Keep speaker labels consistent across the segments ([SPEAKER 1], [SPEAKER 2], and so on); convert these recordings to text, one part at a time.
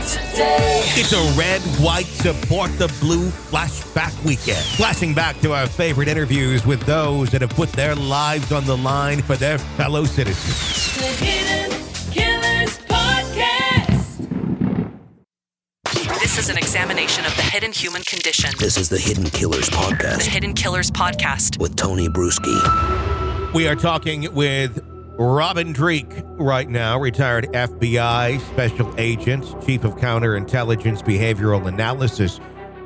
[SPEAKER 1] today.
[SPEAKER 2] It's a red, white, support the blue flashback weekend. Flashing back to our favorite interviews with those that have put their lives on the line for their fellow citizens.
[SPEAKER 1] The Hidden Killers Podcast.
[SPEAKER 3] This is an examination of the hidden human condition.
[SPEAKER 4] This is the Hidden Killers Podcast.
[SPEAKER 3] The Hidden Killers Podcast.
[SPEAKER 4] With Tony Brueski.
[SPEAKER 2] We are talking with Robin Dreek right now, retired FBI special agent, chief of counterintelligence behavioral analysis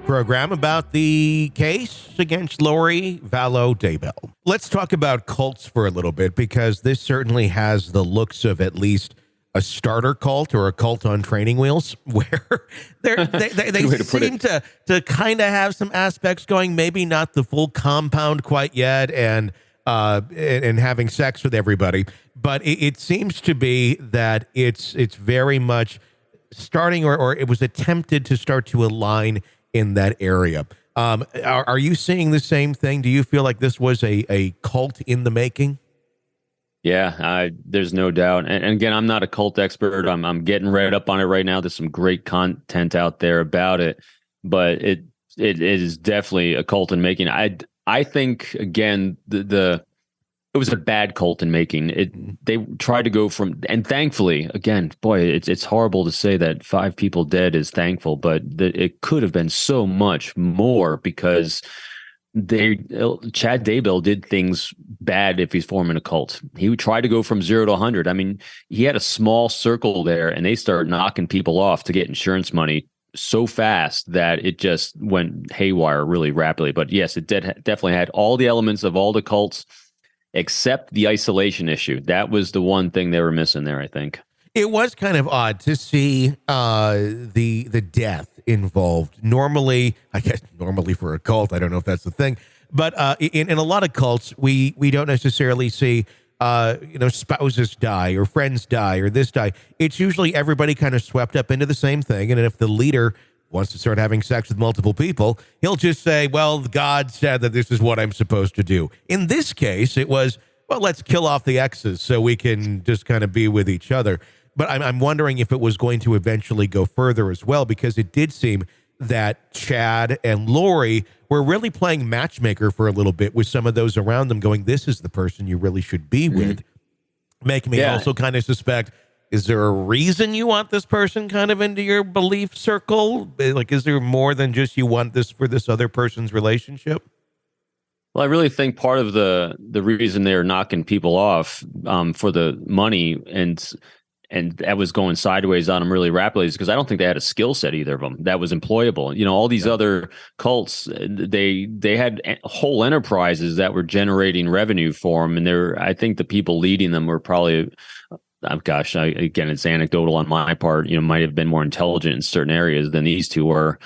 [SPEAKER 2] program, about the case against Lori Vallow Daybell. Let's talk about cults for a little bit, because this certainly has the looks of at least a starter cult or a cult on training wheels, where they seem to kind of have some aspects going, maybe not the full compound quite yet, and having sex with everybody, but it seems to be that it's very much starting, or it was attempted to start to align in that area. Are you seeing the same thing? Do you feel like this was a cult in the making?
[SPEAKER 5] Yeah, there's no doubt. And again, I'm not a cult expert. I'm getting read up on it right now. There's some great content out there about it, but it is definitely a cult in making. I think, again, it was a bad cult in making. They tried to go from, and thankfully, again, boy, it's horrible to say that 5 people dead is thankful, but it could have been so much more, because Chad Daybell did things bad if he's forming a cult. He tried to go from 0 to 100. I mean, he had a small circle there, and they started knocking people off to get insurance money so fast that it just went haywire really rapidly. But yes, it definitely had all the elements of all the cults except the isolation issue. That was the one thing they were missing there, I think.
[SPEAKER 2] It was kind of odd to see the death involved. Normally for a cult, I don't know if that's the thing, but in a lot of cults, we don't necessarily see spouses die or friends die or this die. It's usually everybody kind of swept up into the same thing. And if the leader wants to start having sex with multiple people, he'll just say, well, God said that this is what I'm supposed to do. In this case, it was, well, let's kill off the exes so we can just kind of be with each other. But I'm wondering if it was going to eventually go further as well, because it did seem that Chad and Lori were really playing matchmaker for a little bit with some of those around them, going, this is the person you really should be with. Making me also kind of suspect, is there a reason you want this person kind of into your belief circle? Like, is there more than just you want this for this other person's relationship?
[SPEAKER 5] Well, I really think part of the reason they're knocking people off for the money and that was going sideways on them really rapidly is because I don't think they had a skill set, either of them, that was employable. You know, all these other cults, they had whole enterprises that were generating revenue for them. And I think the people leading them were probably, again, it's anecdotal on my part, might have been more intelligent in certain areas than these two were.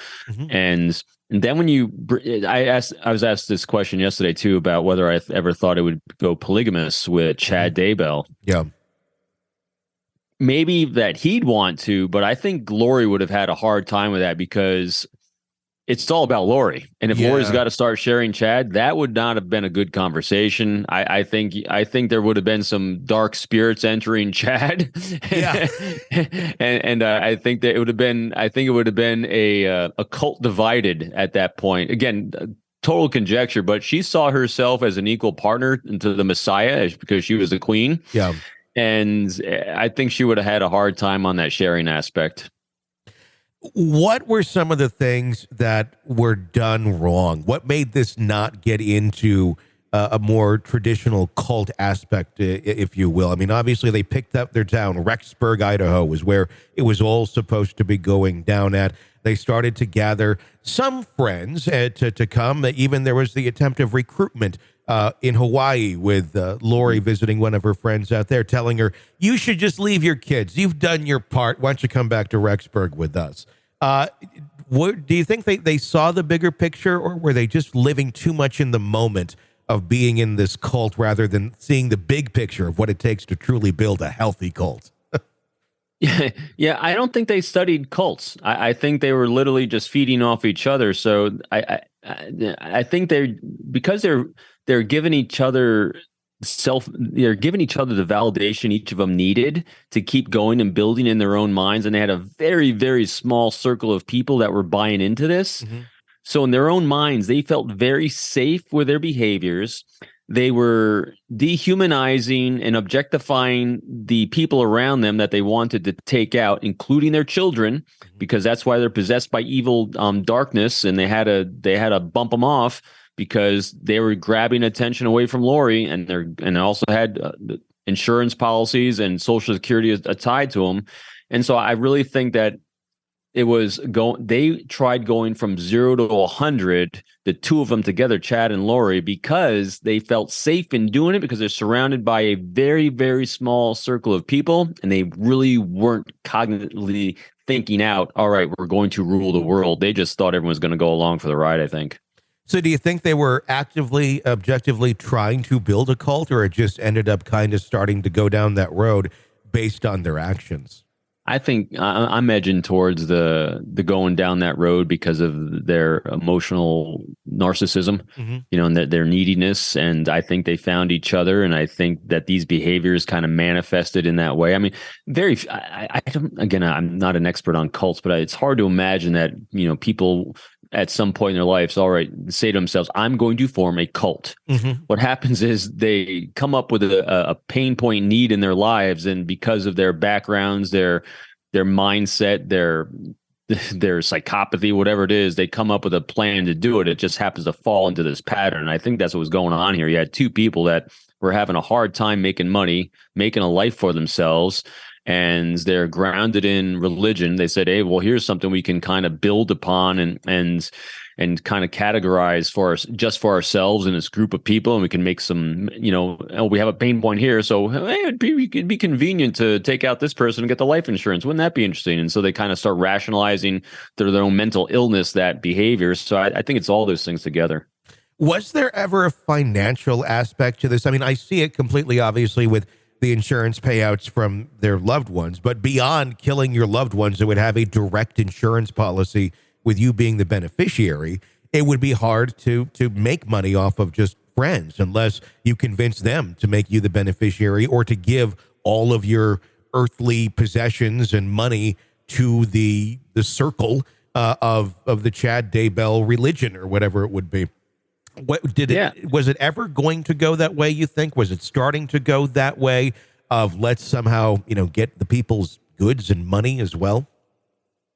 [SPEAKER 5] And then I was asked this question yesterday too, about whether I ever thought it would go polygamous with Chad Daybell.
[SPEAKER 2] Yeah.
[SPEAKER 5] Maybe that he'd want to, but I think Lori would have had a hard time with that, because it's all about Lori. And if Lori's got to start sharing Chad, that would not have been a good conversation. I think there would have been some dark spirits entering Chad.
[SPEAKER 2] Yeah.
[SPEAKER 5] and I think that it would have been a cult divided at that point. Again, total conjecture, but she saw herself as an equal partner to the Messiah because she was the queen.
[SPEAKER 2] Yeah.
[SPEAKER 5] And I think she would have had a hard time on that sharing aspect.
[SPEAKER 2] What were some of the things that were done wrong? What made this not get into a more traditional cult aspect, if you will? I mean, obviously they picked up their town. Rexburg, Idaho was where it was all supposed to be going down at. They started to gather some friends to come. Even there was the attempt of recruitment in Hawaii with Lori visiting one of her friends out there, telling her, you should just leave your kids. You've done your part. Why don't you come back to Rexburg with us? Do you think they saw the bigger picture, or were they just living too much in the moment of being in this cult rather than seeing the big picture of what it takes to truly build a healthy cult?
[SPEAKER 5] Yeah, I don't think they studied cults. I think they were literally just feeding off each other. So I think because they're giving each other they're giving each other the validation each of them needed to keep going and building in their own minds. And they had a very, very small circle of people that were buying into this. Mm-hmm. So in their own minds, they felt very safe with their behaviors. They were dehumanizing and objectifying the people around them that they wanted to take out, including their children, because that's why they're possessed by evil darkness, and they had to bump them off because they were grabbing attention away from Lori, and also had insurance policies and Social Security tied to them. And so I really think that they tried going from 0 to 100, the two of them together, Chad and Lori, because they felt safe in doing it because they're surrounded by a very, very small circle of people, and they really weren't cognitively thinking out, all right, we're going to rule the world. They just thought everyone was going to go along for the ride, I think.
[SPEAKER 2] So do you think they were actively, objectively trying to build a cult, or it just ended up kind of starting to go down that road based on their actions?
[SPEAKER 5] I think I'm edging towards the going down that road because of their emotional narcissism, and their neediness. And I think they found each other. And I think that these behaviors kind of manifested in that way. I mean, I don't, again, I'm not an expert on cults, but it's hard to imagine that, people at some point in their lives, all right, say to themselves, I'm going to form a cult. What happens is they come up with a pain point need in their lives. And because of their backgrounds, their mindset, their psychopathy, whatever it is, they come up with a plan to do it. It just happens to fall into this pattern. And I think that's what was going on here. You had two people that were having a hard time making money, making a life for themselves, and they're grounded in religion. They said, hey, well, here's something we can kind of build upon and kind of categorize just for ourselves in this group of people. And we can make some, we have a pain point here. So hey, it'd be convenient to take out this person and get the life insurance. Wouldn't that be interesting? And so they kind of start rationalizing their own mental illness, that behavior. So I think it's all those things together.
[SPEAKER 2] Was there ever a financial aspect to this? I mean, I see it completely obviously with the insurance payouts from their loved ones, but beyond killing your loved ones, it would have a direct insurance policy with you being the beneficiary. It would be hard to make money off of just friends unless you convince them to make you the beneficiary or to give all of your earthly possessions and money to the circle of the Chad Daybell religion or whatever it would be. Was it ever going to go that way, you think? Was it starting to go that way of let's somehow, get the people's goods and money as well?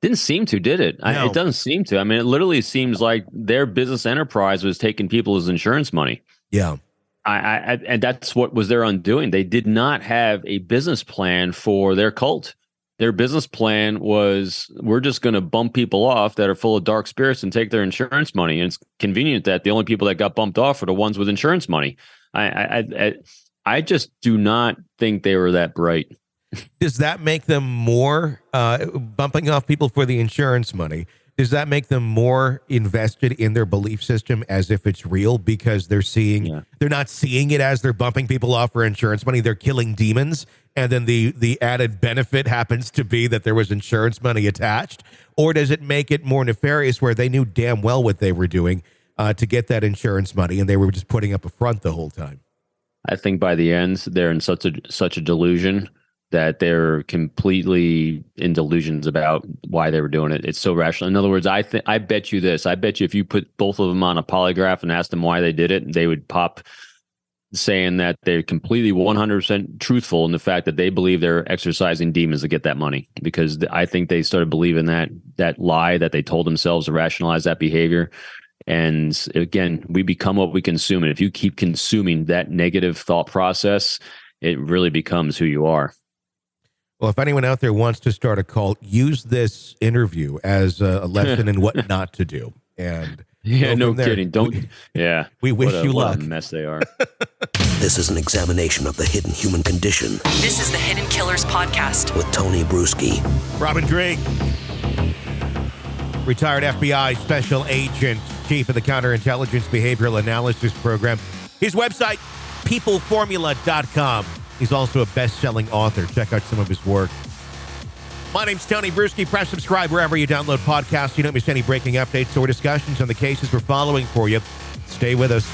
[SPEAKER 5] Didn't seem to, did it?
[SPEAKER 2] No.
[SPEAKER 5] It doesn't seem to. I mean, it literally seems like their business enterprise was taking people's insurance money.
[SPEAKER 2] Yeah.
[SPEAKER 5] And that's what was their undoing. They did not have a business plan for their cult. Their business plan was, we're just going to bump people off that are full of dark spirits and take their insurance money. And it's convenient that the only people that got bumped off are the ones with insurance money. I just do not think they were that bright.
[SPEAKER 2] Does that make them more bumping off people for the insurance money? Does that make them more invested in their belief system as if it's real because they're not seeing it as they're bumping people off for insurance money? They're killing demons. And then the added benefit happens to be that there was insurance money attached? Or does it make it more nefarious where they knew damn well what they were doing to get that insurance money and they were just putting up a front the whole time?
[SPEAKER 5] I think by the end, they're in such a delusion that they're completely in delusions about why they were doing it. It's so rational. In other words, I bet you this. I bet you if you put both of them on a polygraph and asked them why they did it, they would pop saying that they're completely 100% truthful in the fact that they believe they're exercising demons to get that money. Because I think they started believing that lie that they told themselves to rationalize that behavior. And again, we become what we consume. And if you keep consuming that negative thought process, it really becomes who you are.
[SPEAKER 2] Well, if anyone out there wants to start a cult, use this interview as a lesson in what not to do. And
[SPEAKER 5] yeah, no kidding.
[SPEAKER 2] We wish you luck.
[SPEAKER 5] What a mess they are.
[SPEAKER 4] This is an examination of the hidden human condition
[SPEAKER 3] This is the Hidden Killers Podcast.
[SPEAKER 4] with Tony Brueski.
[SPEAKER 2] Robin Drake, retired FBI special agent, chief of the Counterintelligence Behavioral Analysis Program. His website, peopleformula.com. He's also a best-selling author. Check out some of his work. My name's Tony Brueski. Press subscribe wherever you download podcasts. You don't miss any breaking updates or discussions on the cases we're following for you. Stay with us.